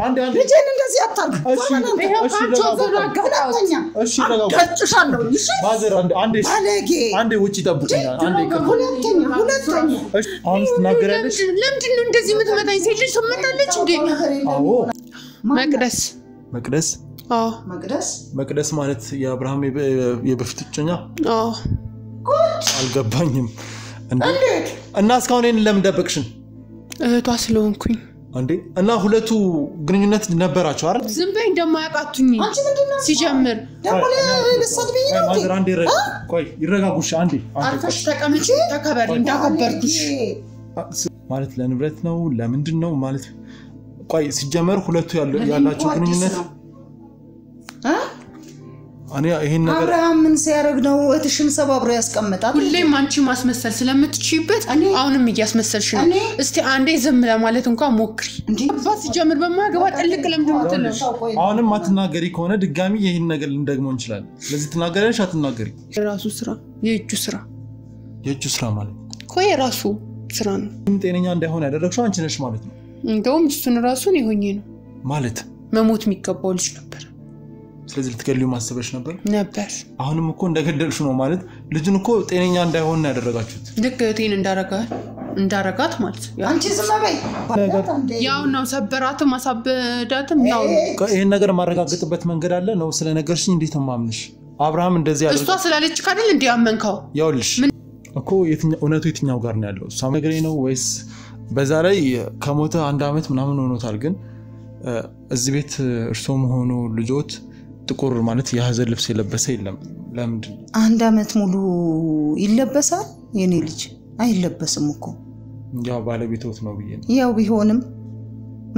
አንዴ ልጄን እንደዚህ አታርግ እሺ ገጭሻለሁ እሺ ማዘር አንዴ ውጪ ጠብቁኛል አንዴ ሁለተኛ እሺ አሁን ትናገራለሽ ለምንድን ነው እንደዚህ የምትመጣኝ ሴት ልጅ ትመጣለች እንዴ አዎ መቅደስ አዎ መቅደስ ማለት የአብርሃም የበፊት ጭኛ አዎ አልገባኝም እንዴት እና እስካሁን እኔን ለምን ደበቅሽን እህቷ ስለሆንኩኝ አንዴ እና ሁለቱ ግንኙነት ነበራቸው አይደል ዝም በይ እንደማያቃቱኝ ሲጀምር ደሞ ለሰድብኝ ነው ማዘር አንዴ ቆይ ይረጋጉሽ አንዴ አርፈሽ ተቀመጪ ተከበሪ እንዳከበርኩሽ ማለት ለንብረት ነው ለምንድን ነው ማለት ቆይ ሲጀመር ሁለቱ ያላቸው ግንኙነት እኔ ይሄን ነገር አብርሃም ምን ሲያረግ ነው እትሽን ሰባብሮ ያስቀምጣል ሁሌም አንቺ ማስመሰል ስለምትችይበት አሁንም እያስመሰልሽ ነው እስቲ አንዴ ዝም ለማለት እንኳን ሞክሪ አባስ ሲጀምር በማገባ ጥልቅ ለምትመጥለው አሁንም ማትናገሪ ከሆነ ድጋሚ ይሄን ነገር ልንደግመው እንችላለን ስለዚህ ትናገሪያለሽ አትናገሪ የራሱ ስራ የእጁ ስራ ማለት ቆይ የራሱ ስራ ነው ጤነኛ እንዳይሆን ያደረግሽው አንቺ ነሽ ማለት ነው እንደውም እሱን ራሱን ይሆኝ ነው ማለት መሞት የሚገባው ልጅ ነበር ስለዚህ ልትገሊው ማሰበሽ ነበር አሁንም እኮ እንደገደልሽ ነው ማለት ልጅን እኮ ጤነኛ እንዳይሆን ያደረጋችሁት ልክቴን እንዳረጋት ማለት አንቺ ዝም በይ ያው ነው ሰበራትም ማሳበዳትም ያው ይሄን ነገር ማረጋግጥበት መንገድ አለ ነው ስለነገርሽኝ እንዴት ማምንሽ አብርሃም እንደዚህ ያደረገ እሷ ስላለች ካደል እንዴ ያመንከው ያውልሽ እኮ የትኛው ጋር ነው ያለው እሷ ነገሬ ነው ወይስ በዛ ላይ ከሞተ 1 አመት ምናምን ሆኖታል ግን እዚህ ቤት እርሶም ሆኖ ልጆት ጥቁር ማለት የሐዘን ልብስ የለበሰ የለም ለምንድን 1 አመት ሙሉ ይለበሳል የኔ ልጅ አይለበስም እኮ ያው ባለቤቶት ነው ብዬ ያው ቢሆንም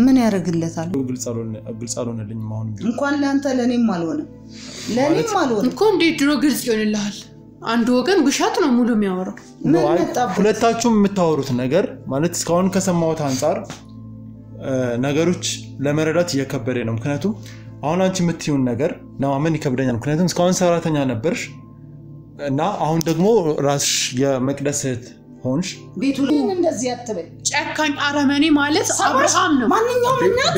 ምን ያረግለታል ግልጽ አልሆነልኝ ማሁን እንኳን ለአንተ ለኔም አልሆነ እኮ እንዴ ድሮ ግልጽ ይሆንልሃል አንድ ወገን ውሸት ነው ሙሉ የሚያወራው ሁለታችሁም የምታወሩት ነገር ማለት እስካሁን ከሰማሁት አንፃር ነገሮች ለመረዳት እየከበደ ነው ምክንያቱም አሁን አንቺ የምትዩን ነገር ለማመን ይከብደኛል ምክንያቱም እስካሁን ሰራተኛ ነበርሽ እና አሁን ደግሞ ራስሽ የመቅደስ ሆንሽ ቤቱ እንደዚህ አትበይ ጨካኝ አረመኔ ማለት አብርሃም ነው ማንኛውም እናት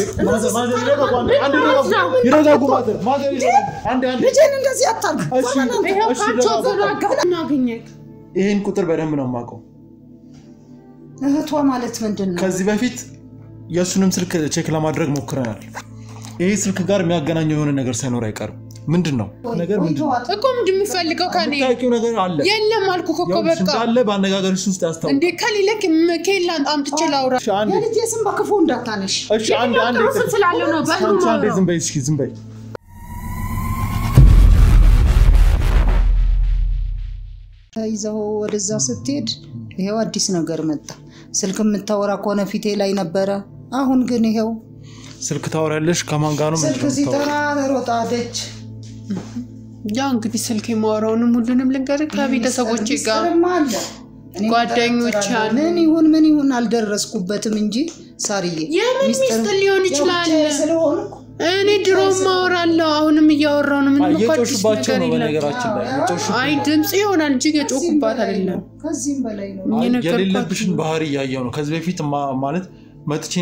ይረጋጉ ማዘር አንዴ ልጄን እንደዚህ አታርግ ይሄን ቁጥር በደንብ ነው የማውቀው እህቷ ማለት ምንድነው ከዚህ በፊት የሱንም ስልክ ቼክ ለማድረግ ሞክረናል ይሄ ስልክ ጋር የሚያገናኘው የሆነ ነገር ሳይኖር አይቀርም ምንድነው ነገር ምንድነው እኮ ምንድነው ካኔ ታውቂው ነገር አለ የለም አልኩ እኮ በቃ እንዳለ ባነጋገርሽ ውስጥ ያስተው እንዴ ከሌለክ ከሌላን አምጥቼ ላውራ የልጄ ስም በክፉ እንዳታነሽ እሺ አንዴ ስላለው ነው አንዴ ዝም በይ ይዘው ወደዛ ስትሄድ ይሄው አዲስ ነገር መጣ ስልክ የምታወራ ከሆነ ፊቴ ላይ ነበረ አሁን ግን ይሄው ስልክ ታወራለሽ ከማን ጋር ነው ስልክ ሲጠራ ሮጣደች ያ እንግዲህ ስልክ የማወራውንም ሁሉንም ልንገርህ ከቤተሰቦቼ ጋር ጓደኞቼ ምን ይሁን አልደረስኩበትም እንጂ ሳርዬ ሚስጥር ሊሆን ይችላል እኔ ድሮ ማወራለሁ አሁንም እያወራው ነው ምን የጮሽባቸው ነው በነገራችን ላይ አይ ድምጽ ይሆናል እንጂ የጮኩባት አይደለም ከዚህም በላይ ነው የሌለብሽን ባህሪ ያያው ነው ከዚህ በፊት ማለት መጥቼ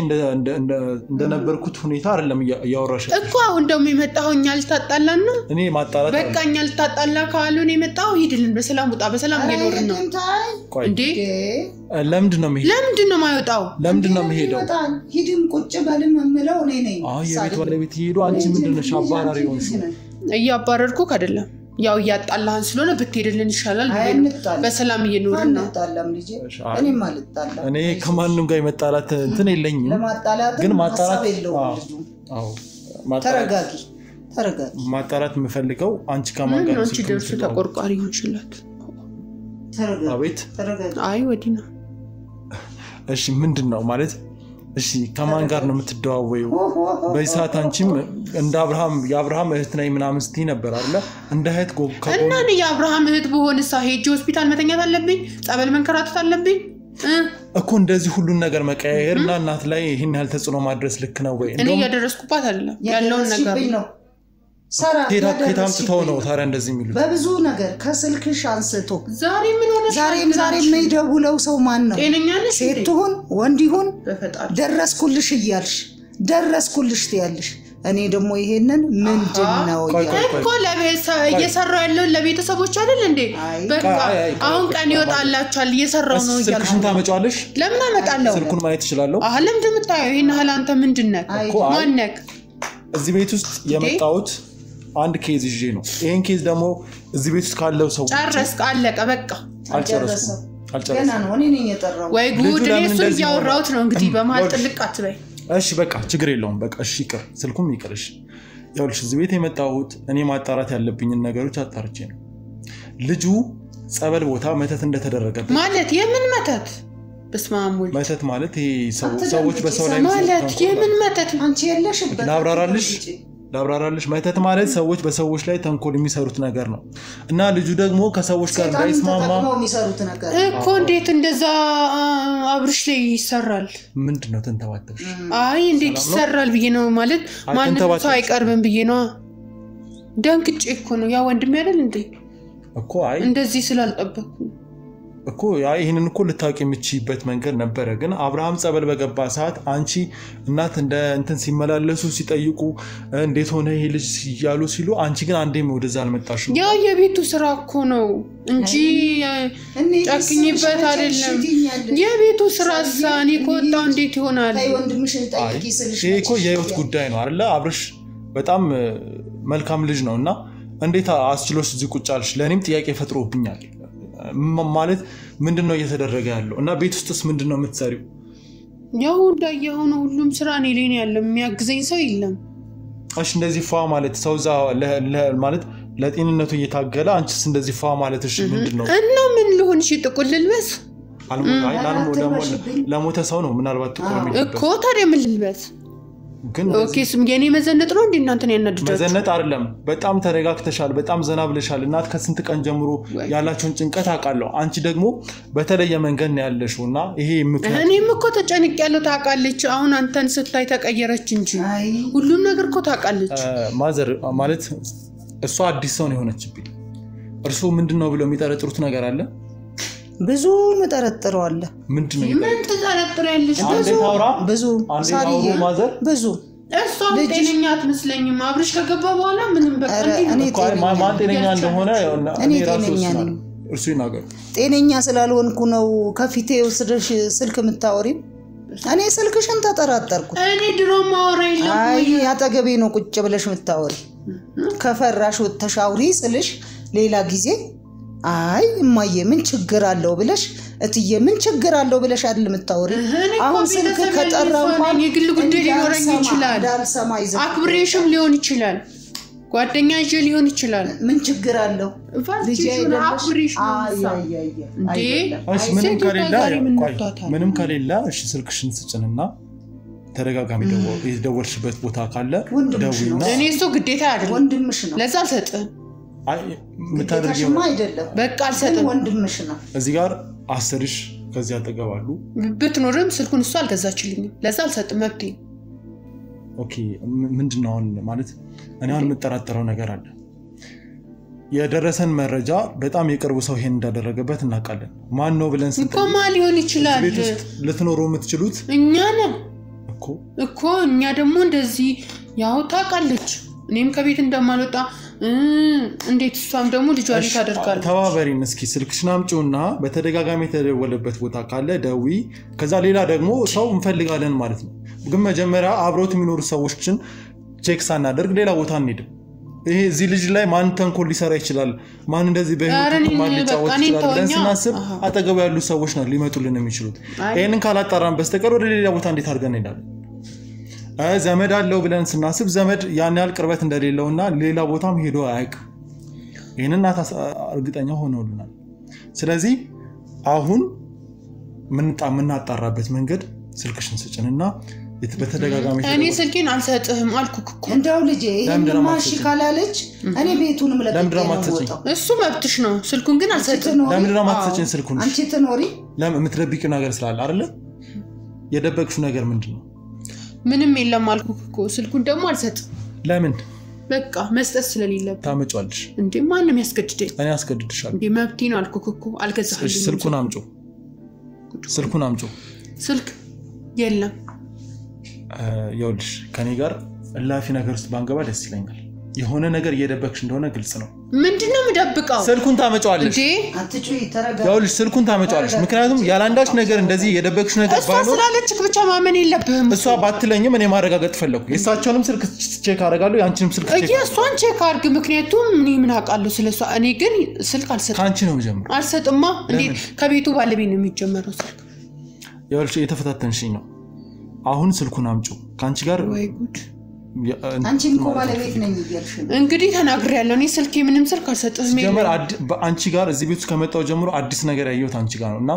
እንደነበርኩት ሁኔታ አይደለም ያወራሽ እኮ አሁን ደግሞ የመጣሁኝ አልታጣላን ነው እኔ ማጣላት በቃኝ አልታጣላ ካሉን የመጣው ሂድልን በሰላም ወጣ በሰላም እየኖርን ነው እንዴ ለምንድን ነው ማይወጣው ለምንድን ነው የሚሄደው ሂድም ቁጭ በልም እምለው እኔ ነኝ የቤት ባለቤት ሄዶ አንቺ ምንድነሽ አባራሪ ሆንሽ እያባረርኩ አይደለም ያው ያጣላህን ስለሆነ ብትሄድልን ይሻላል በሰላም እየኖርን ነው ታላም ልጄ እኔ ማልጣላ እኔ ከማንንም ጋር የመጣላት እንትን የለኝም ግን ማጣላት አዎ ተረጋጊ ማጣላት የምፈልገው አንቺ ከማን ጋር አንቺ ደርሱ ተቆርቋሪ ይችላል ተረጋጊ አቤት አይ ወዲና እሺ ምንድነው ማለት እሺ ከማን ጋር ነው የምትደዋወዩ በይሳት አንቺም እንደ የአብርሃም እህት ነኝ ምናምን ስትይ ነበር አይደል እንደ እህት እና እኔ የአብርሃም እህት በሆነሳ ሄጄ ሆስፒታል መተኛት አለብኝ ጸበል መንከራተት አለብኝ እኮ እንደዚህ ሁሉን ነገር መቀያየርና እናት ላይ ይሄን ያህል ተጽዕኖ ማድረስ ልክ ነው ወይ እኔ ያደረስኩባት አይደለም ያለውን ነገር ሰራ ከታምጥተው ነው ታዲያ እንደዚህ የሚሉት በብዙ ነገር ከስልክሽ አንስቶ ዛሬ ምን ሆነ ዛሬ የማይደውለው ሰው ማን ነው ጤነኛ ነሽ ሴት ትሁን ወንድ ይሁን ደረስኩልሽ እያልሽ ደረስኩልሽ ትያለሽ እኔ ደግሞ ይሄንን ምንድነው እኮ እየሰራው ያለው ለቤተሰቦች አይደል እንዴ በቃ አሁን ቀን ይወጣላችኋል እየሰራው ነው ይያል ስልክሽን ታመጫለሽ ለምን አመጣለሁ ስልኩን ማየት ይችላልው ለምን እንደምታየው ይሄን ሀል አንተ ምንድነው ማነክ እዚህ ቤት ውስጥ የመጣሁት አንድ ኬዝ ይዤ ነው ይሄን ኬዝ ደግሞ እዚህ ቤት ውስጥ ካለው ሰው ጨረስክ አለቀ በቃ አልጨረስኩም ገና ነው እኔ ነኝ የጠራው ወይ ጉድ እኔ ያወራሁት ነው እንግዲህ በመሃል ጥልቅ አትበይ እሺ በቃ ችግር የለውም በቃ እሺ ይቅር ስልኩም ይቅርሽ ያውልሽ እዚህ ቤት የመጣሁት እኔ ማጣራት ያለብኝ ነገሮች አጣርቼ ነው ልጁ ጸበል ቦታ መተት እንደተደረገበት ማለት የምን መተት በስማሙል መተት ማለት ይሄ ሰዎች በሰው ላይ ማለት የምን መተት አንቺ የለሽበት ላብራራልሽ መተት ማለት ሰዎች በሰዎች ላይ ተንኮል የሚሰሩት ነገር ነው እና ልጁ ደግሞ ከሰዎች ጋር እንዳይስማማ የሚሰሩት ነገር እኮ እንዴት እንደዛ አብርሽ ላይ ይሰራል ምንድነው ተንተባተብሽ አይ እንዴት ይሰራል ብዬ ነው ማለት ማንም ሰው አይቀርብም ብዬ ነው ደንክጭ እኮ ነው ያ ወንድም አይደል እንዴ እኮ አይ እንደዚህ ስላልጠበቁ እኮ ያ ይሄንን እኮ ልታውቂ የምትችይበት መንገድ ነበር ግን አብርሃም ጸበል በገባ ሰዓት አንቺ እናት እንደ እንትን ሲመላለሱ ሲጠይቁ እንዴት ሆነ ይሄ ልጅ ሲያሉ ሲሉ አንቺ ግን አንዴም ወደዛ አልመጣሽም ያ የቤቱ ስራ እኮ ነው እንጂ ጫክኝበት አይደለም የቤቱ ስራ ሳኒ ቆጣው እንዴት ይሆናል ወንድምሽን ጠይቂ ስልሽ ይሄ እኮ የህይወት ጉዳይ ነው አይደለ አብርሽ በጣም መልካም ልጅ ነውና እንዴት አስችሎሽ እዚህ ቁጭ አልሽ ለኔም ጥያቄ ፈጥሮብኛል ማለት ምንድነው እየተደረገ ያለው እና ቤት ውስጥስ ምንድነው የምትሰሪው ያው እንዳየው ነው ሁሉም ስራ እኔ ላይ ነው ያለው የሚያግዘኝ ሰው የለም እሺ እንደዚህ ፋ ማለት ሰውዛ ማለት ለጤንነቱ እየታገለ አንቺስ እንደዚህ ፋ ማለት እሺ ምንድነው እና ምን ልሆን እሺ ጥቁል ልልበስ አልሞታይ ለሞተ ሰው ነው ምናልባት ጥቁል የሚልበስ እኮ ታዲያ ምን ልልበስ ግን ኦኬ ስም የኔ መዘነጥ ነው እንዴ እናንተ ነው ያናድዳችሁ መዘነጥ አይደለም በጣም ተረጋግተሻል በጣም ዘና ብለሻል እናት ከስንት ቀን ጀምሮ ያላችሁን ጭንቀት አቃለው አንቺ ደግሞ በተለየ መንገድ ነው ያለሽውና ይሄ ምክንያት እኔም እኮ ተጨንቅ ያለው ታቃለች አሁን አንተን ስታይ ተቀየረች እንጂ ሁሉም ነገር እኮ ታቃለች ማዘር ማለት እሷ አዲስ ሰው ነው የሆነችብኝ እርሱ ምንድነው ብለው የሚጠረጥሩት ነገር አለ ብዙ መጠረጥረው አለ ምንድነው ምን ተጠረጥራለሽ ብዙ ሳሪዬ ማዘር ብዙ እሷ ጤነኛ አትመስለኝም አብርሽ ከገባ በኋላ ምንም በቃ ማን ጤነኛ እንደሆነ እኔ ጤነኛ ነኝ እርሱ ይናገር ጤነኛ ስላልሆንኩ ነው ከፊቴ ወስደሽ ስልክ የምታወሪ እኔ ስልክሽን ተጠራጠርኩት እኔ ድሮ ማወራ የለም አይ አጠገቤ ነው ቁጭ ብለሽ የምታወሪ ከፈራሽ ወተሻውሪ ስልሽ ሌላ ጊዜ አይ እማዬ ምን ችግር አለው ብለሽ እትዬ ምን ችግር አለው ብለሽ አይደል የምታወሪ አሁን ስልክ ከጠራው ማን የግል ጉዳይ ሊኖረኝ ይችላል አክብሬሽም ሊሆን ይችላል ጓደኛ ይዤ ሊሆን ይችላል ምን ችግር አለው ልጅ አክብሬሽ እንዴ ምንም ከሌላ እሺ ስልክሽን ስጭንና ተረጋጋሚ ደወልሽበት ቦታ ካለ ደውይና እኔ እሱ ግዴታ አይደለም ወንድምሽ ነው ለዛ አልሰጥም አይ ምታደርጊው አይደለም በቃ አልሰጥም ወንድምሽ ነው እዚህ ጋር አስርሽ ከዚህ አጠገባሉ ብትኖርም ስልኩን እሱ አልገዛችልኝም ለዛ አልሰጥም መብቴ ኦኬ ምንድነው ማለት እኔ አሁን የምጠራጠረው ነገር አለ የደረሰን መረጃ በጣም የቅርቡ ሰው ይሄን እንዳደረገበት እናውቃለን ማን ነው ብለን እኮ ማን ሊሆን ይችላል ልትኖሩ የምትችሉት እኛ ነን እኮ እኛ ደግሞ እንደዚህ ያው ታውቃለች እኔም ከቤት እንደማልወጣ እንዴት እሷም ደግሞ ልጇ ላይ ታደርጋለች ተባበሪን እስኪ ስልክሽን አምጪውና በተደጋጋሚ የተደወለበት ቦታ ካለ ደዊ ከዛ ሌላ ደግሞ ሰው እንፈልጋለን ማለት ነው ግን መጀመሪያ አብሮት የሚኖሩ ሰዎችን ቼክ ሳናደርግ ሌላ ቦታ እንሄድም ይሄ እዚህ ልጅ ላይ ማን ተንኮል ሊሰራ ይችላል ማን እንደዚህ በህይወቱ ማን ሊጫወት ይችላል ብለን ስናስብ አጠገቡ ያሉ ሰዎች ነው ሊመጡልን የሚችሉት ይሄንን ካላጣራን በስተቀር ወደ ሌላ ቦታ እንዴት አድርገን እንሄዳለን ዘመድ አለው ብለን ስናስብ ዘመድ ያን ያህል ቅርበት እንደሌለውና ሌላ ቦታም ሄዶ አያውቅ ይሄንን እርግጠኛ ሆነውልናል ስለዚህ አሁን ምንጣራበት መንገድ ስልክሽን ስጭንና በተደጋጋሚ እኔ ስልኬን አልሰጥህም አልኩክ እኮ እንደው ልጄ ይሄን ማሽ ካላለች እኔ ቤቱንም ለቀቀኝ እሱ መብትሽ ነው ስልኩን ግን አልሰጥም ለምን ማትሰጪን ስልኩን አንቺ ትኖሪ ለምን የምትደብቂው ነገር ስላለ አይደለ የደበቅሽው ነገር ምንድነው ምንም የለም አልኩክ እኮ ስልኩን ደግሞ አልሰጥም ለምን በቃ መስጠት ስለሌለብኝ ታመጫለሽ እንዴ ማንንም ያስገድደኝ እኔ አስገድድሻለሁ እንዴ መብቴ ነው አልኩክ እኮ አልገዛህልኝ ስልኩን አምጪው ስልክ ስልክ የለም ይኸውልሽ ከኔ ጋር እላፊ ነገር ውስጥ ባንገባ ደስ ይለኛል የሆነ ነገር እየደበቅሽ እንደሆነ ግልጽ ነው ምንድነው ምደብቀው ስልኩን ታመጫዋለሽ አትጩይ ተረጋጋ ይኸውልሽ ስልኩን ታመጫዋለሽ ምክንያቱም ያላንዳች ነገር እንደዚህ እየደበቅሽ ነገር ባይኖር እሷ ስላለችክ ብቻ ማመን የለብህም እሷ ባትለኝም እኔ ማረጋገጥ ፈለኩ የሳቸውንም ስልክ ቼክ አደርጋለሁ ያንቺንም ስልክ ቼክ እሷን ቼክ አድርግ ምክንያቱም እኔ ምን አውቃለሁ ስለሷ እኔ ግን ስልክ አልሰጥም ካንቺ ነው ጀምሮ አልሰጥማ እንዴ ከቤቱ ባለቤት ነው የሚጀመረው ስልክ ይኸውልሽ የተፈታተንሽኝ ነው አሁን ስልኩን አምጪው ካንቺ ጋር ወይ ጉድ አንቺም እኮ ባለቤት ነኝ ይያልሽ እንግዲህ ተናግሬያለሁ እኔ ስልኬ ምንም ስልክ አልሰጥህም ጀመር አንቺ ጋር እዚህ ቤት ከመጣው ጀምሮ አዲስ ነገር ያየሁት አንቺ ጋር ነውና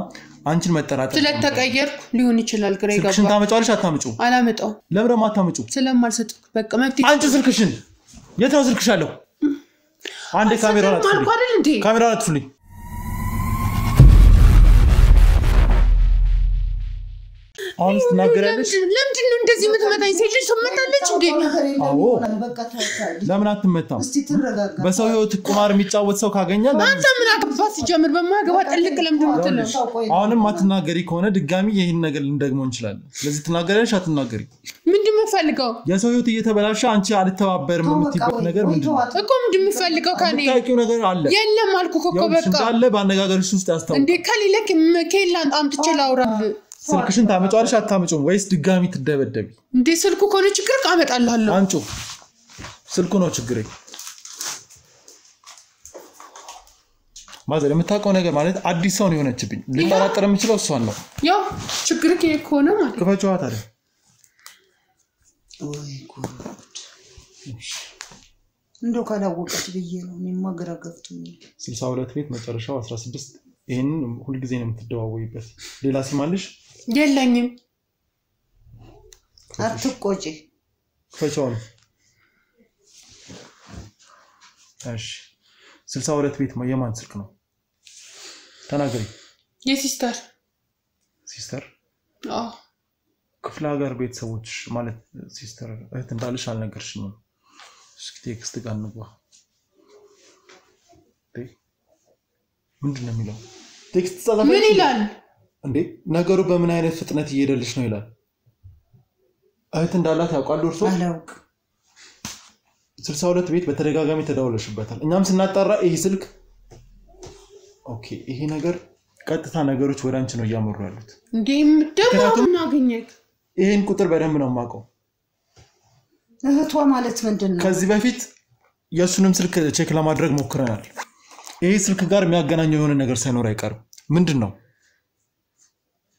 አንቺን መጠራጠር ስለተቀየርኩ ሊሆን ይችላል ግራ ይገባል ስልክሽን ታመጫለሽ አታመጪው አላመጣው ለምን አታመጪው ስለማልሰጥ በቃ መብት አንቺ ስልክሽን የት ነው ስልክሽ አለው አንዴ ካሜራውን አጥፉልኝ ካሜራውን አጥፉልኝ አሁን ትናገራለሽ ለምንድን ነው እንደዚህ የምትመታኝ ሴት ልጅ ትመታለች እንዴ አዎ ለምን አትመታም በሰው ህይወት ቁማር የሚጫወት ሰው ካገኘ አንተ ምን አገባህ ሲጀምር በማገባ ጥልቅ ለምንድን ነው ትለው አሁንም አትናገሪ ከሆነ ድጋሚ ይሄን ነገር ልንደግመው እንችላለን ስለዚህ ትናገራለሽ አትናገሪ ምንድን ነው ፈልገው የሰው ህይወት እየተበላሸ አንቺ አልተባበርም የምትይበት ነገር ምንድን ነው እኮ ምንድን ነው ፈልገው ካኔ ታውቂው ነገር አለ የለም አልኩህ እኮ በቃ እንዳለ ባነጋገርሽ ውስጥ ያስታውቃል እንዴ ከሌለክ ከሌላን አምጥቼ ላውራል ስልክሽን ታመጫዋለሽ አታመጪውም ወይስ ድጋሚ ትደበደቢ እንዴ ስልኩ ኮነ ችግር ካመጣልሃለሁ አንቺ ስልኩ ነው ችግሬ ማዘር የምታውቀው ነገር ማለት አዲስ ሰው ነው የሆነችብኝ ልጠራጠር የምችለው እሷን ነው ያው ችግር ከሆነ ማለት ከፈጫዋ ታዲያ ወይ ጉድ እንደው ካላወቀች ብዬ ነው እኔማ ግራ ገብቶኝ 62 ቤት መጨረሻው 16 ይሄን ሁሉ ጊዜ ነው የምትደዋወይበት ሌላ ሲማልሽ የለኝም አትቆጪ ፈጫው እሺ 62 ቤት የማን ስልክ ነው ተናገሪ የሲስተር ክፍለ ሀገር ቤተሰቦች ማለት ሲስተር እህት እንዳልሽ አልነገርሽኝም እስኪ ቴክስት ጋር እንግባ ምንድነው የሚለው ቴክስት ጻፈ ምን ይላል እንዴ ነገሩ በምን አይነት ፍጥነት እየሄደልሽ ነው ይላል እህት እንዳላት ያውቃል እርሶ አላውቅ 62 ቤት በተደጋጋሚ ተደውለሽበታል እኛም ስናጣራ ይሄ ስልክ ኦኬ ይሄ ነገር ቀጥታ ነገሮች ወደ አንቺ ነው ያመሩ ያሉት እንዴም ደሞ እናገኘክ ይሄን ቁጥር በደንብ ነው ማቀው እህቷ ማለት ምንድነው ከዚህ በፊት የሱንም ስልክ ቼክ ለማድረግ ሞክረናል ይሄ ስልክ ጋር የሚያገናኘው የሆነ ነገር ሳይኖር አይቀርም ምንድነው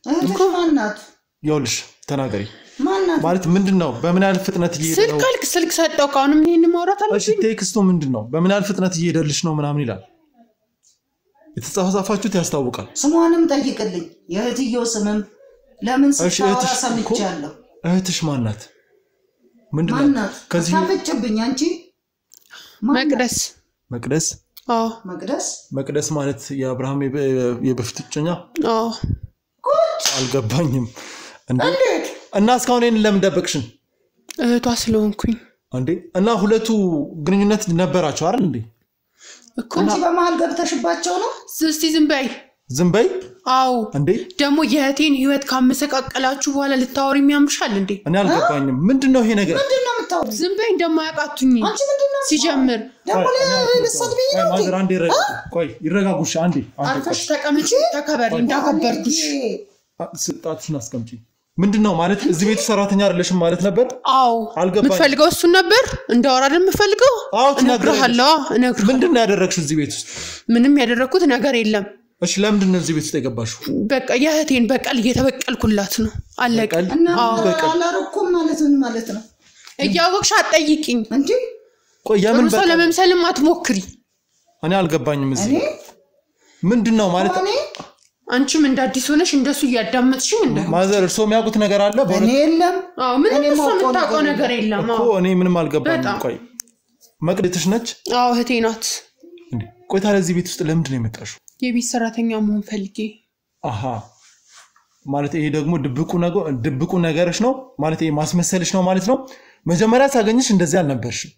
እህቷ ማናት ይኸውልሽ ተናገሪ ማናት ማለት ምንድነው በምን ያህል ፍጥነት እየሄደ ነው ስልክ ሰጠው ካሁንም ይሄን ማውራት አለብኝ እሺ ቴክስቱ ምንድነው በምን ያህል ፍጥነት እየሄደልሽ ነው ምናምን ይላል የተጻፈጻፋችሁት ያስታውቃል ስሟንም ጠይቅልኝ የእህትየው ስምም ለምን ስታወራ ሰምቻለሁ እህትሽ ማናት ምንድነው ከዚህ ታፈጭብኝ አንቺ መቅደስ መቅደስ ማለት የአብርሃም የበፊት ጭኛ አልገባኝም እንዴት እና እስካሁን እኔን ለምን ደበቅሽን እህቷ ስለሆንኩኝ እንዴ እና ሁለቱ ግንኙነት ነበራቸው አይደል እንዴ እኮ እንጂ በመሃል ገብተሽባቸው ነው እስቲ ዝም በይ አው እንዴ ደሞ የእህቴን ህይወት ካመሰቃቀላችሁ በኋላ ልታወሪ የሚያምርሻል እንዴ እኔ አልገባኝም ምንድነው ይሄ ነገር ምንድነው የምታወሪ ዝም በይ እንደማያቃቱኝ ሲጀምር ደሞ ለሰጥብኝ ነው ማዘር አንዴ ቆይ ይረጋጉሽ አንዴ አርፈሽ ተቀመጪ ተከበሪ እንዳከበርኩሽ ስጣትሽን አስቀምጪ ምንድነው ማለት እዚህ ቤት ሰራተኛ አይደለሽም ማለት ነበር አው ምትፈልገው እሱ ነበር እንዳወራለን ምፈልገው እነግርሃለሁ ምንድነው ያደረግሽው እዚህ ቤት ውስጥ ምንም ያደረኩት ነገር የለም እሺ ለምንድን ነው እዚህ ቤት ውስጥ የገባሽው በቃ የእህቴን በቀል እየተበቀልኩላት ነው አለቀ አላረኩም ማለት ነው እያወቅሽ አትጠይቂኝ እንዴ ቆይ የምን በቃ ለመምሰልም አትሞክሪ እኔ አልገባኝም እዚህ ምንድነው ማለት አንቺም እንዳዲስ ሆነሽ እንደሱ ያዳመጥሽኝ እንደ ማዘር እርሶ የሚያውቁት ነገር አለ በእኔ የለም ምንም እሱ የምታውቀው ነገር የለም እኮ እኔ ምንም አልገባኝም ቆይ መቅደትሽ ነች እህቴ ናት ቆይ ታዲያ እዚህ ቤት ውስጥ ለምንድን ነው የመጣሽው የቤት ሰራተኛ መሆን ፈልጌ አሃ ማለት ይሄ ደግሞ ድብቁ ነገርሽ ነው ማለት ይሄ ማስመሰልሽ ነው ማለት ነው መጀመሪያ ሳገኝሽ እንደዚህ አልነበርሽም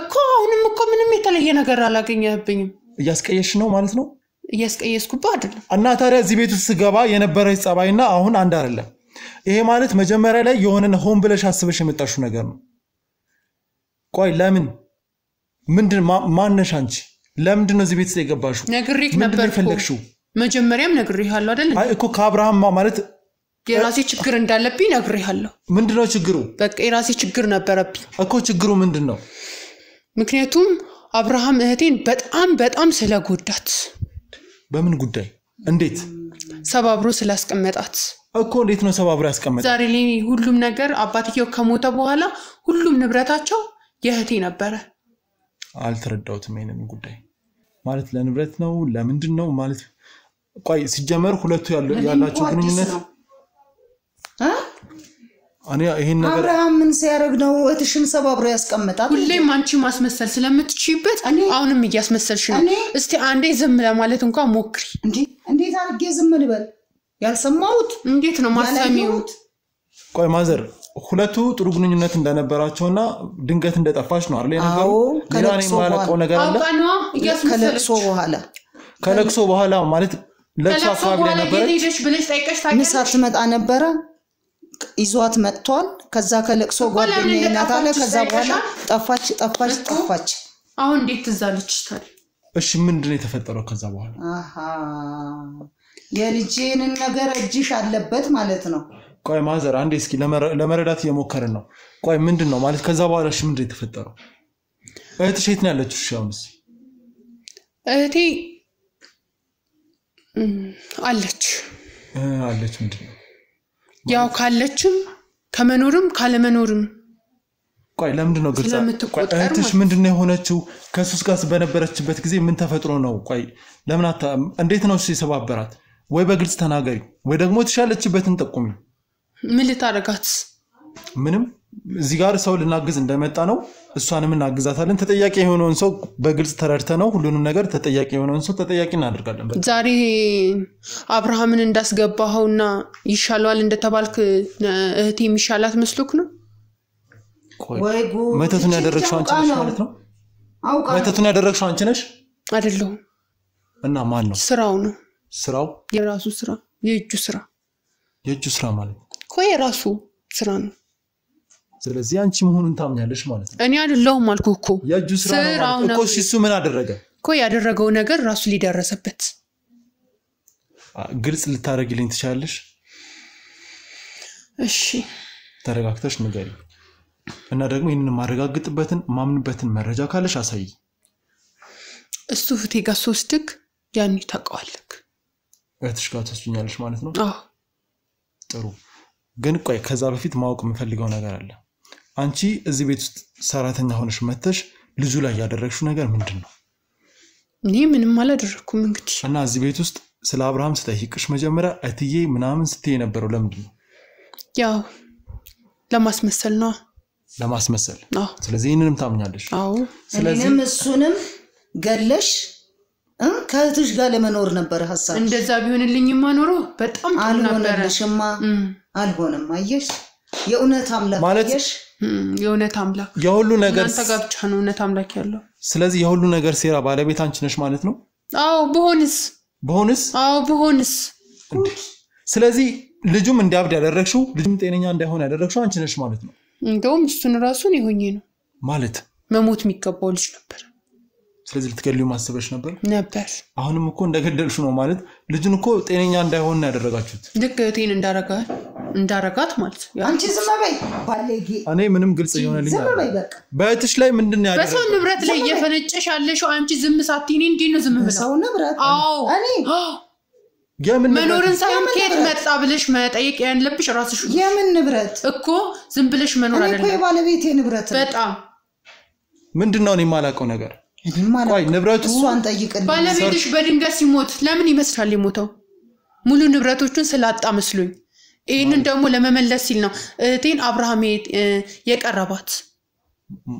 እኮ አሁንም እኮ ምንም የተለየ ነገር አላገኘህብኝም እያስቀየሽ ነው ማለት ነው እያስቀየስኩባ አይደለም እና ታዲያ እዚህ ቤት ውስጥ ገባ የነበረው ጸባይና አሁን አንድ አይደለም ይሄ ማለት መጀመሪያ ላይ የሆነ ሆን ብለሽ አስበሽ የመጣሽው ነገር ነው ቆይ ለምን ምንድን ማነሽ አንቺ ለምንድን ነው እዚህ ቤት የገባሽው ነግሬክ ነበር መጀመሪያም ነግሬሃለሁ አይደል አይ እኮ ከአብርሃም ማለት የራሴ ችግር እንዳለብኝ ነግሬሃለሁ ምንድነው ችግሩ በቃ የራሴ ችግር ነበረብኝ እኮ ችግሩ ምንድነው ምክንያቱም አብርሃም እህቴን በጣም ስለጎዳት በምን ጉዳይ እንዴት ሰባብሮ ስላስቀመጣት እኮ እንዴት ነው ሰባብሮ ያስቀመጣት ዛሬ ላይ ሁሉም ነገር አባትየው ከሞተ በኋላ ሁሉም ንብረታቸው የእህቴ ነበር አልተረዳውትም ይሄንን ጉዳይ ማለት ለንብረት ነው ለምንድነው ማለት ቆይ ሲጀመር ሁለቱ ያላችሁ ግንኙነት አኔ ይሄን ነገር አብርሃም ምን ሲያረግ ነው እትሽን ሰባብሮ ያስቀመጣት ሁሌም አንቺ ማስመሰል ስለምትችይበት አሁንም እያስመሰልሽ ነው እስቲ አንዴ ዝም ለማለት እንኳን ሞክሪ እንዴት አድርጌ ዝም ልበል ያልሰማሁት እንዴት ነው ማሰሚው ቆይ ማዘር ሁለቱ ጥሩ ግንኙነት እንደነበራቸውና ድንገት እንደጠፋሽ ነው አይደል ነገር ለራኔ ማለቀው ነገር አለ ከለቅሶ በኋላ ማለት ለቅሶ አካባቢ ላይ ነበር ምሳ ትመጣ ነበር ይዟት መጥቷል ከዛ ከለቅሶ ጓደኛዬ ናት አለ ከዛ በኋላ ጠፋች አሁን እንዴት ትዛለች ታዲያ እሺ ምንድነው የተፈጠረው ከዛ በኋላ የልጄን ነገር እጅሽ አለበት ማለት ነው ቆይ ማዘር አንዴ እስኪ ለመረዳት እየሞከርን ነው ቆይ ምንድነው ማለት ከዛ በኋላ እሺ ምንድነው የተፈጠረው እህትሽ የት ነው ያለችው እሺ አሁንስ እህቴ አለች ምንድነው ያው ካለችም ከመኖርም ካለመኖርም ቆይ ለምንድነው ግልጽ እህትሽ ምንድነው የሆነችው ከሱስ ጋር በነበረችበት ጊዜ ምን ተፈጥሮ ነው ቆይ ለምን እንዴት ነው እሺ ሰባበራት ወይ በግልጽ ተናገሪ ወይ ደግሞ ተሻለችበትን ጠቁሚ ምን ልታረጋት ምንም እዚህ ጋር ሰው ልናግዝ እንደመጣ ነው እሷንም እናግዛታለን ተጠያቂ የሆነውን ሰው በግልጽ ተረድተነው ሁሉንም ነገር ተጠያቂ የሆነውን ሰው ተጠያቂ እናደርጋለን ዛሬ አብርሃምን እንዳስገባውና ይሻላል እንደተባልክ እህቴ የሚሻላት መስሎክ ነው ወይ ጉድ መተቱን ያደረግሽው አንቺ ነሽ ማለት ነው መተቱን ያደረግሽው አንቺ ነሽ አይደለም እና ማን ነው ስራው የራሱ ስራ የእጁ ስራ ማለት ቆይ የራሱ ስራ ነው ስለዚህ አንቺ መሆኑን ታምኛለሽ ማለት ነው እኔ አይደለሁም አልኩህ እኮ የእጁ ስራ ነው እኮ እሱ ምን አደረገ እኮ ያደረገው ነገር ራሱ ሊደረሰበት ግልጽ ልታረግልኝ ትችላለሽ እሺ ተረጋግተሽ ንገሪ እና ደግሞ ይሄንን ማረጋግጥበትን ማምንበትን መረጃ ካለሽ አሳይ እሱ ፍቴ ጋር ሶስድክ ያን ታውቀዋለክ እህትሽ ጋር ተስኛለሽ ማለት ነው አዎ ጥሩ ግን ቆይ ከዛ በፊት ማወቅ የምፈልገው ነገር አለ አንቺ እዚህ ቤት ውስጥ ሰራተኛ ሆነሽ መተሽ ልጁ ላይ ያደረግሽው ነገር ምንድነው እኔ ምንም አላደረኩም እንግዲህ እና እዚህ ቤት ውስጥ ስለ አብርሃም ስትጠይቅሽ መጀመሪያ እትዬ ምናምን ስትይ የነበረው ለምንድነው ያው ለማስመሰል ነው ስለዚህ ይሄንንም ታምኛለሽ አዎ ስለዚህ እሱንም ገለሽ ከእህትሽ ጋር ለመኖር ነበር ሐሳብ እንደዛ ቢሆንልኝማ ኖሮ በጣም አልሆነልሽማ አልሆነም አየሽ የእውነት አምላክ አየሽ የእውነት አምላክ የሁሉ ነገር ተጋብቻ ነው እውነት አምላክ ያለው ስለዚህ የሁሉ ነገር ሴራ ባለቤት አንቺ ነሽ ማለት ነው አዎ በሆንስ ስለዚህ ልጁም እንዲያብድ ያደረግሽው ልጁም ጤነኛ እንዳይሆን ያደረግሽው አንቺ ነሽ ማለት ነው እንደውም እሱን ራሱን ይሆኜ ነው ማለት መሞት የሚገባው ልጅ ነበር ስለዚህ ልትገሊው ማሰበሽ ነበር አሁንም እኮ እንደገደልሽ ነው ማለት ልጅን እኮ ጤነኛ እንዳይሆን ያደረጋችሁት ልክ እህቴን እንዳረጋት ማለት አንቺ ዝም በይ ባለጌ እኔ ምንም ግልጽ ይሆነልኝ በእህትሽ ላይ ምንድነው ያደረገው በሰው ንብረት ላይ እየፈነጨሽ ያለሽው አንቺ ዝም ሳትይኝ እንዴ ነው ዝም ብለው ሰው ንብረት አዎ እኔ የምን መኖርን ሳይሆን ከየት መጣ ብለሽ መጠየቅ ያለብሽ ራስሽ የምን ንብረት እኮ ዝም ብለሽ መኖር አይደለም እኮ የባለቤቴ ንብረት በጣም ምንድነው እኔ ማላቀው ነገር ቆይ ንብረቱ እሷን ጠይቅልኝ ባለቤትሽ በድንገት ሲሞት ለምን ይመስላል የሞተው ሙሉ ንብረቶቹን ስላጣ መስሎኝ ይሄንን ደግሞ ለመመለስ ሲል ነው እህቴን አብርሃም የቀረባት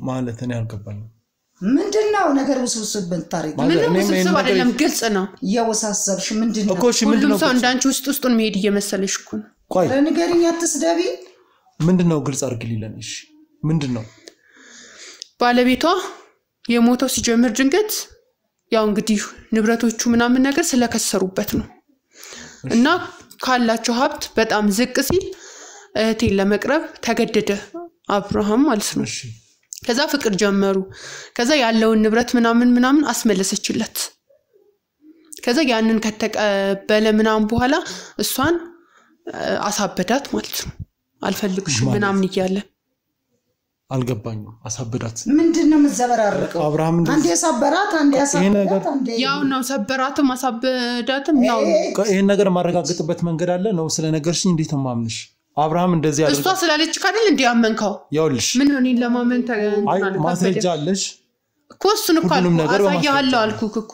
ማለት እኔ አልገባኝም ምንድነው ነገር ውስብስብ ታሪክ ምንም ውስብስብ አይደለም ግልጽ ነው ያወሳሰብሽ ምንድነው እኮ እሺ ምንድነው ሰው እንዳንቺ ውስጡን መሄድ እየመሰለሽ እኮ ቆይ ለነገርኛ አትስደቢ ምንድነው ግልጽ አድርግልኝ እሺ ምንድነው ባለቤቷ የሞተው ሲጀምር ድንገት ያው እንግዲህ ንብረቶቹ ምናምን ነገር ስለከሰሩበት ነው እና ካላቸው ሀብት በጣም ዝቅ ሲል እህቴን ለመቅረብ ተገደደ አብርሃም ማለት ነው ከዛ ፍቅር ጀመሩ ከዛ ያለውን ንብረት ምናምን አስመለሰችለት ከዛ ያንን ከተቀበለ ምናምን በኋላ እሷን አሳበዳት ማለት ነው አልፈልግሽም ምናምን ይያለ አልገባኝም አሳበዳት ምንድነው መዘበራረቀው አብርሃም አንዴ ሰበራት አንዴ አሳበዳት አንዴ ያው ነው ሰበራትም አሳበዳትም ያው ይሄን ነገር ማረጋግጥበት መንገድ አለ ነው ስለነገርሽኝ እንዴት ነው ማምንሽ አብርሃም እንደዚህ ያለ እሷ ስላለች ካደል እንዴ ያመንከው ያውልሽ ምን ነው እኔን ለማመን ተገንታለ ማስረጃ አለሽ እኮ እሱን እኮ አሳያለሁ አልኩክ እኮ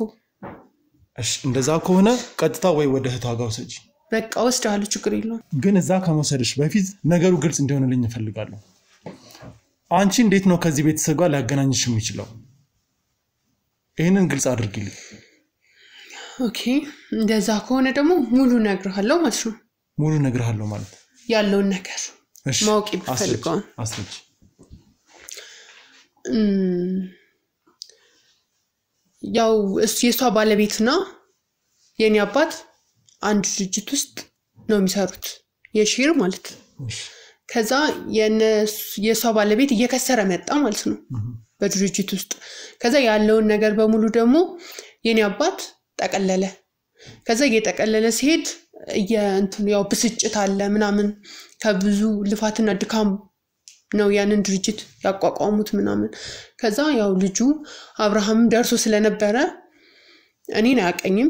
እሺ እንደዛ ከሆነ ቀጥታ ወይ ወደ እህቷ ጋር ወሰጂ በቃ ወስዳለሁ ችግር የለውም ግን እዛ ከመሰለሽ በፊት ነገሩ ግልጽ እንዲሆንልኝ እፈልጋለሁ አንቺ እንዴት ነው ከዚህ ቤተሰብ ጋር ሊያገናኝሽ የሚችለው ይሄንን ግልጽ አድርጊልኝ ኦኬ እንደዛ ከሆነ ደግሞ ሙሉ ነግርሃለሁ ማለት ነው ሙሉ ነግርሃለሁ ማለት ያለውን ነገር ማወቅ ይፈልጋል አስረጅ ያው የሷ ባለቤትና የኔ አባት አንድ ድርጅት ውስጥ ነው የሚሰሩት የሺር ማለት ከዛ የሷ ባለቤት እየከሰረ መጣ ማለት ነው በድርጅት ውስጥ ከዛ ያለውን ነገር በሙሉ ደግሞ የኔ አባት ተቀለለ ከዛ እየተቀለለ ሲሄድ የእንትን ያው ብስጭት አለ ምናምን ከብዙ ልፋትና ድካም ነው ያንን ድርጅት ያቋቋሙት ምናምን ከዛ ያው ልጁ አብርሃም ደርሶ ስለነበረ እኔን አያቀኝም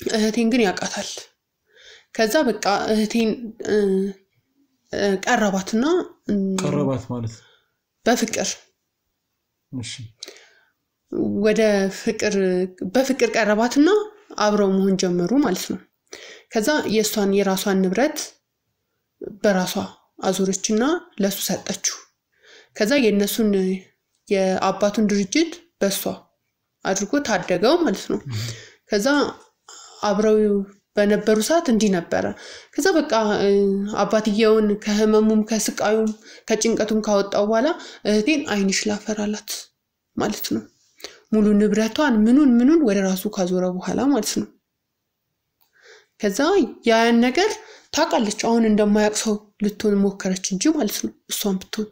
እህቴን ግን ያቃታል ከዛ በቃ እህቴን ቀረባትና ቀረባት ማለት በፍቅር እሺ ወደ ፍቅር በፍቅር ቀረባትና አብረው መሆን ጀመሩ ማለት ነው ከዛ የራሷን ንብረት በራሷ አዙረችና ለሱ ሰጠችው ከዛ የነሱን የአባቱን ድርጅት በሷ አድርጎ ታደገው ማለት ነው ከዛ አብረው በነበሩ ሰዓት እንዲህ ነበር ከዛ በቃ አባትየውን ከህመሙም ከስቃዩም ከጭንቀቱም ካወጣው በኋላ እህቴን አይንሽ ላፈራላት ማለት ነው ሙሉ ንብረቷን ምኑን ወደ ራሱ ካዞረ በኋላ ማለት ነው ከዛ ያን ነገር ታቃለች አሁን እንደማያቅሰው ልትሆን ሞከረች እንጂ ማለት ነው እሷን ብትሆን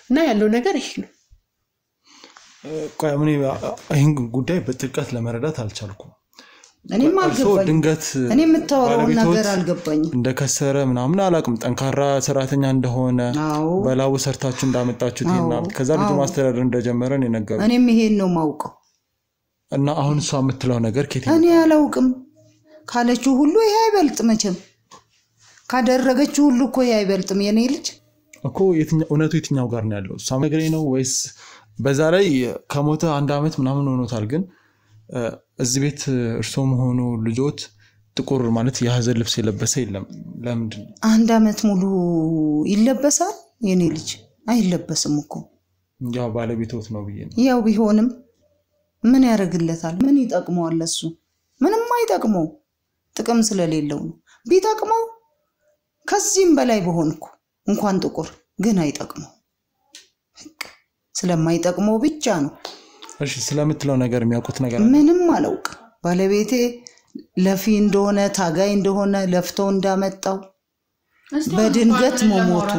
እና ያለው ነገር ይሄ ነው ቆይ ምን ይሄን ጉዳይ በጥልቀት ለመረዳት አልቻልኩም እኔም አልገባኝ ድንገት እኔ የምታወራው ነገር አልገባኝም እንደከሰረ ምናምን አላቅም ጠንካራ ሰራተኛ እንደሆነ በላው ሰርታችሁ እንዳመጣችሁት ይና ከዛ ልጅ ማስተዳደር እንደጀመረ ነው ነገሩ እኔም ይሄን ነው ማውቀው እና አሁን እሷ የምትለው ነገር ከቴ እኔ አላውቅም ካለችው ሁሉ ይሄ አይበልጥ መቼም ካደረገችው ሁሉ እኮ ይሄ አይበልጥም የኔ ልጅ እኮ እውነቱ የትኛው ጋር ነው ያለው እሷ ነገሬ ነው ወይስ በዛ ላይ ከሞተ 1 አመት ምናምን ሆኖታል ግን እዚህ ቤት እርሶም ሆኖ ልጆት ጥቁር ማለት የሐዘን ልብስ የለበሰ የለም ለምንድን 1 አመት ሙሉ ይለበሳል የኔ ልጅ አይለበስም እኮ ያው ባለቤቶት ነው ብዬ ነው ያው ቢሆንም ምን ያረግለታል ምን ይጠቅመዋል እሱ ምንም አይጠቅመው ጥቅም ስለሌለው ነው ቢጠቅመው ከዚህም በላይ በሆንኩ እንኳን ጥቁር ግን አይጠቅመው ስለማይጠቅመው ብቻ ነው እሺ ስለምትለው ነገር የሚያውቁት ነገር ምንም አላውቅ ባለቤቴ ለፊ እንደሆነ ታጋይ እንደሆነ ለፍቶ እንዳመጣው በድንገት መሞቱ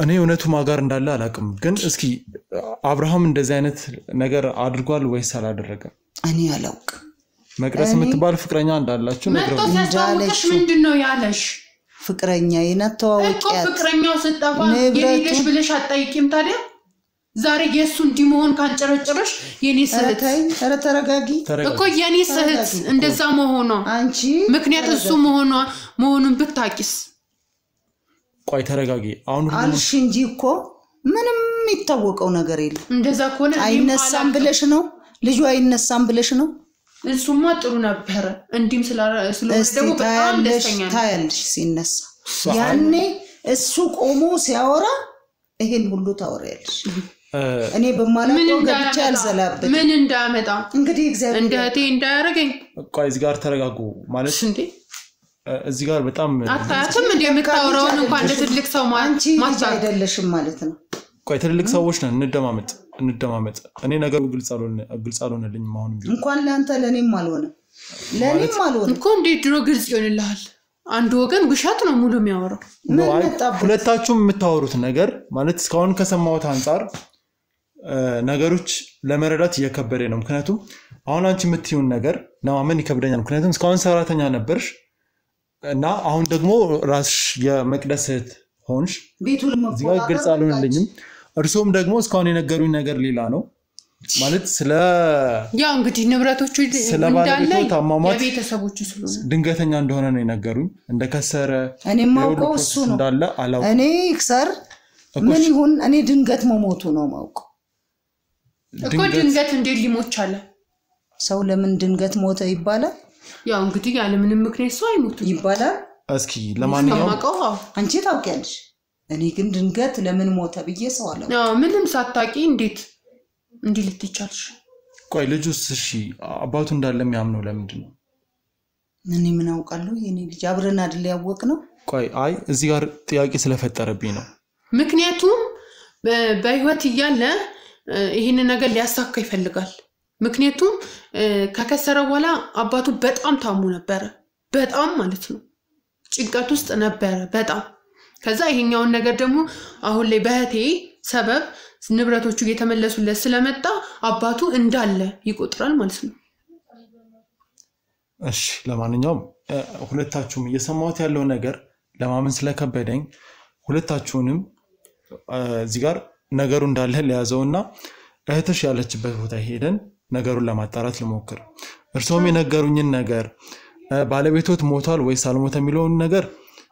እኔ እውነቱ ማጋር እንዳለ አላቅም ግን እስኪ አብርሃም እንደዚህ አይነት ነገር አድርጓል ወይስ አላደረገም እኔ አላውቅ መቅደስ የምትባል ፍቅረኛ እንዳላችሁ ነገር እንዳለሽ ምንድነው ያለሽ ፍቅረኛ የነተዋወቂያት ፍቅረኛው ስጠፋ የሌለሽ ብለሽ አጣይቂም ታዲያ ዛሬ የሱ እንዲመሆን ካንጨረጨረሽ የኔ ስህት ተረጋጊ እኮ የኔ ስህት እንደዛ መሆኗ አንቺ ምክንያት እሱ መሆኑን ብታቂስ ቆይ ተረጋጊ አሁን አልሽ እንጂ እኮ ምንም የሚታወቀው ነገር የለም እንደዛ ከሆነ አይነሳም ብለሽ ነው ልጁ አይነሳም ብለሽ ነው እሱማ ጥሩ ነበር እንዲም ስለወደው በጣም ደስተኛ ነው ታያለሽ ሲነሳ ያኔ እሱ ቆሞ ሲያወራ ይሄን ሁሉ ታወሪያለሽ እኔ በማላውቀው ገብቼ አልዘላበት ምን እንዳመጣ እንግዲህ እግዚአብሔር እንደቴ እንዳያረገኝ ቆይ እዚህ ጋር ተረጋጉ ማለት እንዴ እዚህ ጋር በጣም አታያትም እንደ የምታወራውን እንኳን ለትልቅ ሰው ማታ አይደለሽም ማለት ነው ቆይ ትልቅ ሰዎች ነን እንደማመጥ እኔ ነገሩ ግልጽ አልሆነልኝም አሁን ቢሆን እንኳን ለአንተ ለኔም አልሆነ እኮ እንዴት ድሮ ግልጽ ይሆንልሃል አንድ ወገን ውሸት ነው ሙሉ የሚያወራው ሁለታችሁም የምታወሩት ነገር ማለት እስካሁን ከሰማሁት አንፃር ነገሮች ለመረዳት እየከበደ ነው ምክንያቱም አሁን አንቺ የምትዩን ነገር ለማመን ይከብደኛል ምክንያቱም እስካሁን ሰራተኛ ነበርሽ እና አሁን ደግሞ ራስሽ የመቅደስ እህት ሆንሽ ቤቱን እዚህ ግልጽ አልሆነልኝም እርሶም ደግሞ እስካሁን የነገሩኝ ነገር ሌላ ነው ማለት ስለ ያው እንግዲህ ንብረቶቹ እንዳለ የቤተሰቦቹ ስለሆነ ድንገተኛ እንደሆነ ነው የነገሩኝ እንደከሰረ እኔም ማውቀው እሱ ነው እንዳለ አላውቅም እኔ ይክሰር ምን ይሁን እኔ ድንገት መሞቱ ነው ማውቀው እኮ ድንገት እንዴት ሊሞት ቻለ ሰው ለምን ድንገት ሞተ ይባላል ያው እንግዲህ ያለ ምንም ምክንያት ሰው አይሞትም ይባላል እስኪ ለማንኛውም አንቺ ታውቂያለሽ እኔ ግን ድንገት ለምን ሞተ ብዬ ሰው አለው ያው ምንም ሳታቂ እንዴ ልትቻልሽ ቆይ ልጁስ እሺ አባቱ እንዳለ የሚያምነው ለምንድን ነው እኔ ምን አውቃለሁ የኔ ልጅ አብረን አይደል ያወቅነው ቆይ አይ እዚህ ጋር ጥያቄ ስለፈጠረብኝ ነው ምክንያቱም በህይወት እያለ ይሄን ነገር ሊያሳካ ይፈልጋል ምክንያቱም ከከሰረ በኋላ አባቱ በጣም ታሙ ነበር በጣም ማለት ነው ጭንቀት ውስጥ ነበር በጣም ከዛ ይሄኛውን ነገር ደግሞ አሁን ላይ በህቴ ሰበብ ንብረቶቹ እየተመለሱለት ስለመጣ አባቱ እንዳለ ይቆጥራል ማለት ነው እሺ ለማንኛውም ሁለታችሁም እየሰማሁት ያለው ነገር ለማመን ስለከበደኝ ሁለታችሁንም እዚህ ጋር ነገሩ እንዳለ ለያዘውና እህትሽ ያለችበት ቦታ ሄደን ነገሩን ለማጣራት ልሞክር እርሶም የነገሩኝን ነገር ባለቤቶት ሞቷል ወይስ አልሞተም የሚለውን ነገር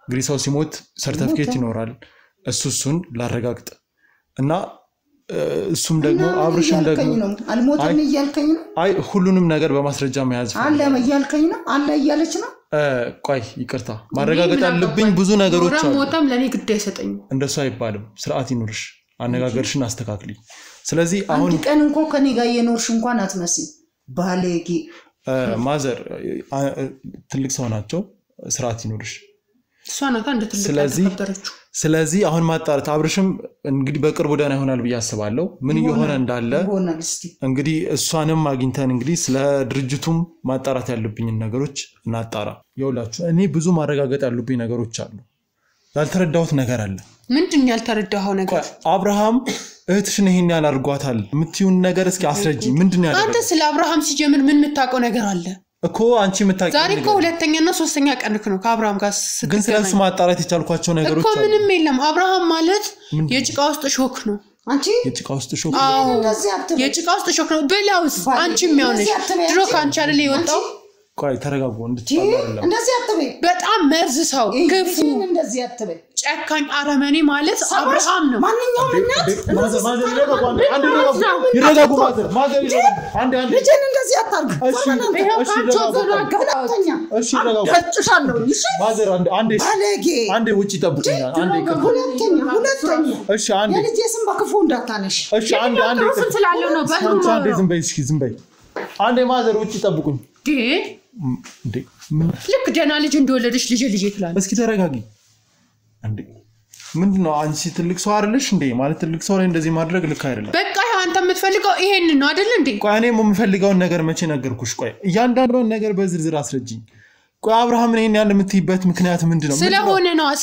እንግዲህ ሰው ሲሞት ሰርቲፊኬት ይኖራል እሱን ላረጋግጥ እና እሱም ደግሞ አብርሽም ደግሞ አልሞተም እያልከኝ ነው አይ ሁሉንም ነገር በማስረጃ መያዝ አለ እያልከኝ ነው አለ እያለች ነው ቆይ ይቅርታ ማረጋገጥ አለብኝ ብዙ ነገሮች አሉ ሞተም ለኔ ግድ አይሰጠኝ እንደሱ አይባልም ስርዓት ይኑርሽ አነጋገርሽን አስተካክሊ ስለዚህ አሁን ቀን እንኳን ከኔ ጋር የኖርሽ እንኳን አትመስይ ባለጌ ማዘር ትልቅ ሰው ናቸው ስርዓት ይኑርሽ ሷናታ እንደ ትልቅ ተፈጠረችው ስለዚህ አሁን ማጣራት አብርሽም እንግዲህ በቅርቡ ደህና ይሆናል ብዬ አስባለሁ ምን ይሆነ እንዳለ እንግዲህ እሷንም አግኝተን እንግዲህ ስለ ድርጅቱም ማጣራት ያለብኝ ነገሮች እናጣራ ይውላችሁ እኔ ብዙ ማረጋገጥ ያሉብኝ ነገሮች አሉ ያልተረዳሁት ነገር አለ ምንድን ያልተረዳኸው ነገር አብርሃም እህትሽን ይሄን ያላርጓታል የምትዩን ነገር እስኪ አስረጂ ምንድን ያለው አንተ ስለ አብርሃም ሲጀምር ምን የምታውቀው ነገር አለ እኮ አንቺ የምታውቂው ዛሬ እኮ ሁለተኛና ሶስተኛ ቀን ነው ከአብርሃም ጋር ግን ስለሱ ማጣራት የቻልኳቸው ነገሮች እኮ ምንም የለም አብርሃም ማለት የጭቃ ውስጥ ሾክ ነው አንቺ የጭቃ ውስጥ ሾክ የጭቃ ውስጥ ሾክ ነው በላውስ አንቺ የሚያውነሽ ድሮ ካንቺ አይደል የወጣው ቆይ ተረጋጉ እንድትጣላ አይደለም እንደዚህ አትበይ በጣም መርዝ ሰው ክፉ እንደዚህ አትበይ ጨካኝ አረመኔ ማለት አብርሃም ነው ማንኛውም እናት ማዘር ይረጋጉ ማዘር አንዴ ልጅን እንደዚህ አታርግ እሺ ይረጋጉ ማዘር አንዴ ውጪ ጠብቁኛል ሁለተኛ እሺ አንዴ ልጅ ስም በክፉ እንዳታነሽ እሺ አንዴ ስላለው ነው አንዴ ዝም በይ አንዴ ማዘር ውጪ ጠብቁኝ ልክ ደህና ልጅ እንደወለደች ልጅ ትላለች እስኪ ተረጋጊ እንዴ ምንድነው አንቺ ትልቅ ሰው አይደለሽ እንዴ ማለት ትልቅ ሰው ላይ እንደዚህ ማድረግ ልክ አይደለም በቃ አንተ የምትፈልገው ይሄን ነው አይደል እንዴ ቆይ እኔ የምፈልገውን ነገር መቼ ነገርኩሽ ቆይ እያንዳንዱን ነገር በዝርዝር አስረጂኝ ቆይ አብርሃም ነኝ ያለ የምትይበት ምክንያት ምንድነው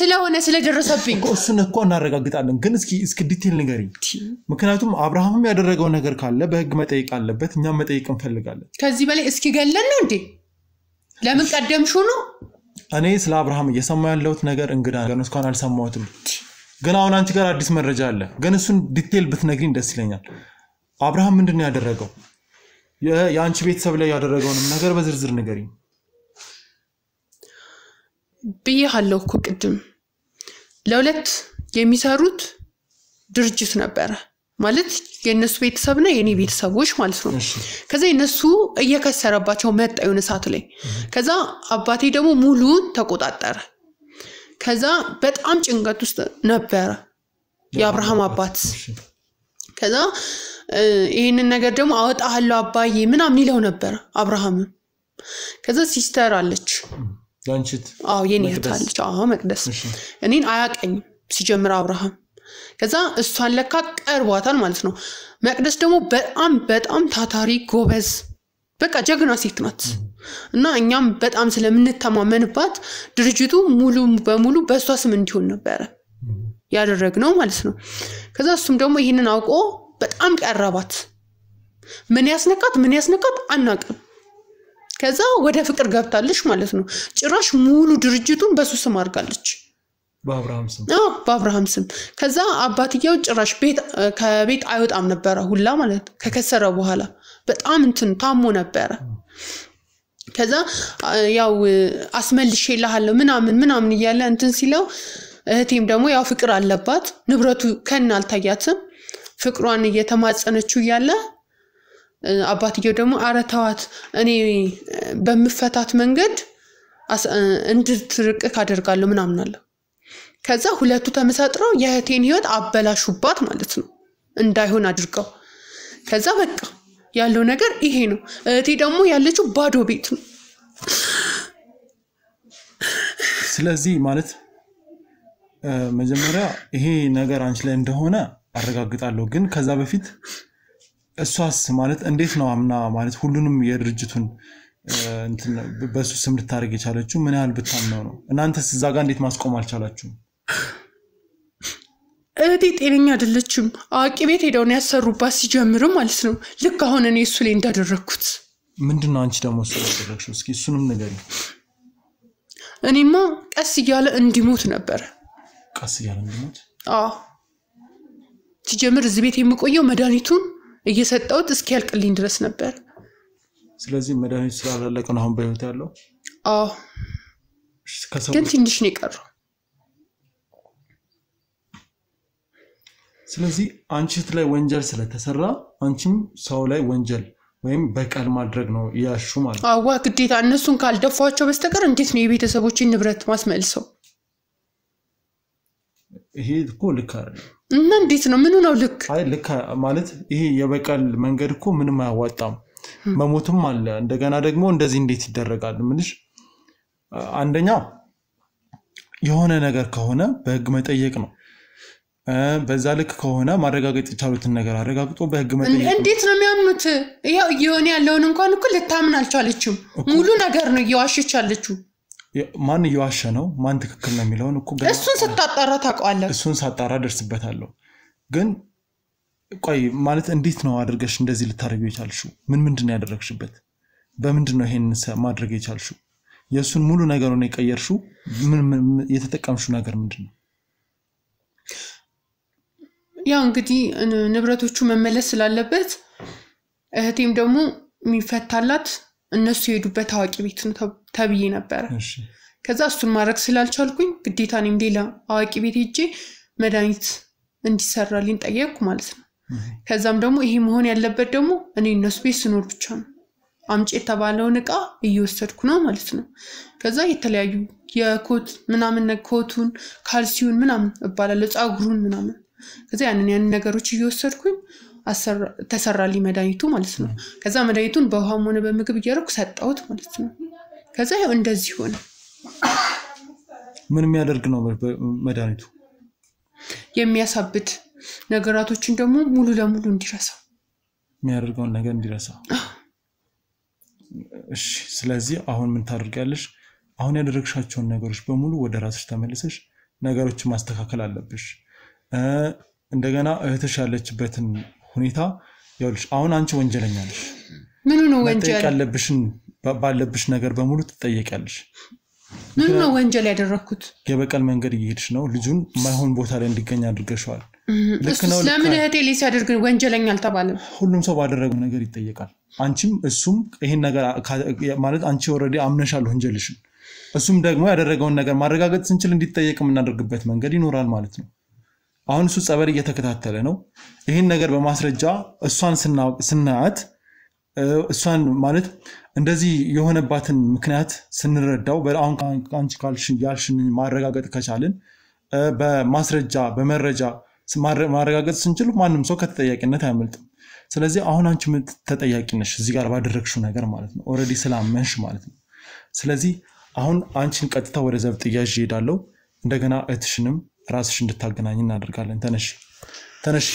ስለሆነ ስለደረሰብኝ እሱን እኮ እናረጋግጣለን ግን እስኪ ዲቴል ንገሪኝ ምክንያቱም አብርሃምም ያደረገው ነገር ካለ በህግ መጠየቅ አለበት እኛም መጠየቅ እንፈልጋለን ከዚህ በላይ እስኪ ገለን ነው እንዴ ለምን ቀደምሹ ነው እኔ ስለ አብርሃም እየሰማ ያለሁት ነገር እንግዳ ነው እስካሁን አልሰማሁትም ግን አሁን አንቺ ጋር አዲስ መረጃ አለ ግን እሱን ዲቴል ብትነግሪኝ ደስ ይለኛል አብርሃም ምንድነው ያደረገው የአንቺ ቤተሰብ ላይ ያደረገውንም ነገር በዝርዝር ንገሪኝ ብዬሃለሁ እኮ ቅድም ለሁለት የሚሰሩት ድርጅት ነበረ ማለት የነሱ ቤተሰብና የኔ ቤተሰቦች ማለት ነው ከዛ የነሱ እየከሰረባቸው መጣ የሆነ ሰዓት ላይ ከዛ አባቴ ደግሞ ሙሉን ተቆጣጠረ ከዛ በጣም ጭንቀት ውስጥ ነበረ የአብርሃም አባት ከዛ ይሄንን ነገር ደግሞ አወጣሃለሁ አባዬ ምናምን ይለው ነበር አብርሃም ከዛ ሲስተር አለች ያንቺት የኔ እህት መቅደስ እኔን አያቀኝም ሲጀምር አብርሃም ከዛ እሷን ለካ ቀርቧታል ማለት ነው መቅደስ ደግሞ በጣም ታታሪ ጎበዝ በቃ ጀግና ሴት ናት እና እኛም በጣም ስለምንተማመንባት ድርጅቱ ሙሉ በሙሉ በሷ ስም እንዲሆን ነበር ያደረግነው ማለት ነው ከዛ እሱም ደግሞ ይሄንን አውቆ በጣም ቀረባት ምን ያስነካት አናቀም ከዛ ወደ ፍቅር ገብታለች ማለት ነው ጭራሽ ሙሉ ድርጅቱን በሱ ስም አድርጋለች በአብርሃም ስም ከዛ አባትየው ጭራሽ ከቤት አይወጣም ነበር ሁላ ማለት ከከሰረ በኋላ በጣም እንትን ታሞ ነበር ከዛ ያው አስመልሼልሃለሁ ምናምን ይያለ እንትን ሲለው እህቴም ደግሞ ያው ፍቅር አለባት ንብረቱ ከና አልታያትም ፍቅሯን እየተማጸነችው ያለ አባትየው ደግሞ አረታዋት እኔ በመፈታት መንገድ እንድትርቅ ካደርጋለሁ ምናምን አለ ከዛ ሁለቱ ተመሳጥረው የእህቴን ህይወት አበላሹባት ማለት ነው እንዳይሆን አድርገው ከዛ በቃ ያለው ነገር ይሄ ነው እህቴ ደግሞ ያለችው ባዶ ቤት ነው ስለዚህ ማለት መጀመሪያ ይሄ ነገር አንቺ ላይ እንደሆነ አረጋግጣለሁ ግን ከዛ በፊት እሷስ ማለት እንዴት ነው አምና ማለት ሁሉንም የድርጅቱን እንትን በሱ ስም ልታረግ የቻለችው ምን ያህል ብታምነው ነው እናንተስ እዛ ጋር እንዴት ማስቆም አልቻላችሁም እህቴ ጤነኛ አይደለችም አቂ ቤት ሄደውን ያሰሩባት ሲጀምሩ ማለት ነው ልክ አሁን እኔ እሱ ላይ እንዳደረኩት ምንድነው አንቺ ደግሞ እሱ ያደረግሽው እስኪ እሱንም ንገሪ እኔማ ቀስ እያለ እንዲሞት ነበር ሲጀምር እዚህ ቤት የሚቆየው መድኃኒቱን እየሰጠውት እስኪያልቅልኝ ድረስ ነበር ስለዚህ መድኃኒቱ ስላላለቀ ነው አሁን በህይወት ያለው ግን ትንሽ ነው የቀረው ስለዚህ አንቺት ላይ ወንጀል ስለተሰራ አንቺም ሰው ላይ ወንጀል ወይም በቀል ማድረግ ነው ያሹ ማለት አዋ ግዴታ እነሱን ካልደፋቸው በስተቀር እንዴት ነው የቤተሰቦችን ንብረት ማስመልሰው ይሄ እኮ ልክ አይደለም እና እንዴት ነው ምኑ ነው ልክ አይ ልክ ማለት ይሄ የበቀል መንገድ እኮ ምንም አያዋጣም መሞትም አለ እንደገና ደግሞ እንደዚህ እንዴት ይደረጋል ምንሽ አንደኛ የሆነ ነገር ከሆነ በህግ መጠየቅ ነው በዛ ልክ ከሆነ ማረጋገጥ ይቻሉትን ነገር አረጋግጦ በህግ መጠየቅ እንዴት ነው የሚያምኑት ይሄው ይሆን ያለውን እንኳን እኮ ልታምን አልቻለችም ሙሉ ነገር ነው እየዋሸች ያለችው ማን እየዋሸ ነው ማን ትክክል ነው የሚለውን እኮ እሱን ስታጣራ ታውቃለህ እሱን ሳጣራ ደርስበታለሁ ግን ቆይ ማለት እንዴት ነው አድርገሽ እንደዚህ ልታረጊው የቻልሽው ምንድነው ያደረግሽበት በምንድነው ይሄን ማድረግ የቻልሽው የሱን ሙሉ ነገሩን የቀየርሽው ምን የተጠቀምሽው ነገር ምንድነው ያው እንግዲህ ንብረቶቹ መመለስ ስላለበት እህቴም ደግሞ የሚፈታላት እነሱ የሄዱበት ታዋቂ ቤት ነው ተብዬ ነበር ከዛ እሱን ማድረግ ስላልቻልኩኝ ግዴታ እኔም ሌላ አዋቂ ቤት ሄጄ መድኃኒት እንዲሰራልኝ ጠየቅኩ ማለት ነው ከዛም ደግሞ ይሄ መሆን ያለበት ደግሞ እኔ እነሱ ቤት ስኖር ብቻ ነው አምጪ የተባለውን ዕቃ እየወሰድኩ ነው ማለት ነው ከዛ የተለያዩ የኮት ምናምን ኮቱን ካልሲውን ምናምን እባላለሁ ጻጉሩን ምናምን ከዛ ያንን ነገሮች እየወሰድኩኝ ተሰራልኝ መድኃኒቱ ማለት ነው ከዛ መድኃኒቱን በውሃም ሆነ በምግብ እያደረኩ ሰጣሁት ማለት ነው ከዛ ያው እንደዚህ ሆነ ምን የሚያደርግ ነው መድኃኒቱ የሚያሳብድ ነገራቶችን ደግሞ ሙሉ ለሙሉ እንዲረሳ የሚያደርገውን ነገር እንዲረሳ እሺ ስለዚህ አሁን ምን ታደርጋለሽ አሁን ያደረግሻቸውን ነገሮች በሙሉ ወደ ራስሽ ተመልሰሽ ነገሮችን ማስተካከል አለብሽ እንደገና እህትሽ ያለችበትን ሁኔታ ይኸውልሽ አሁን አንቺ ወንጀለኛ ነሽ ምን ነው ወንጀል ያለብሽን ባለብሽ ነገር በሙሉ ትጠየቂያለሽ ምን ነው ወንጀል ያደረኩት የበቀል መንገድ እየሄድሽ ነው ልጁን ማይሆን ቦታ ላይ እንዲገኝ አድርገሽዋል ልክ ነው ለምን እህቴ ሊያደርግ ወንጀለኛ አልተባለም ሁሉም ሰው ባደረገው ነገር ይጠየቃል አንቺም እሱም ይሄን ነገር ማለት አንቺ ኦሬዲ አምነሻል ወንጀልሽን እሱም ደግሞ ያደረገውን ነገር ማረጋገጥ ስንችል እንዲጠየቅ የምናደርግበት መንገድ ይኖራል ማለት ነው አሁን እሱ ጸበል እየተከታተለ ነው ይሄን ነገር በማስረጃ እሷን ስናያት እሷን ማለት እንደዚህ የሆነባትን ምክንያት ስንረዳው በአሁን አንቺ ያልሽን ማረጋገጥ ከቻልን በማስረጃ በመረጃ ማረጋገጥ ስንችል ማንም ሰው ከተጠያቂነት አያመልጥም ስለዚህ አሁን አንቺ ተጠያቂ ነሽ እዚህ ጋር ባደረግሽው ነገር ማለት ነው ኦሬዲ ስላመንሽ ማለት ነው ስለዚህ አሁን አንቺን ቀጥታ ወደ ዘብጥ ይያዥ ይሄዳለው እንደገና እህትሽንም ራስሽ እንድታገናኝ እናደርጋለን ተነሽ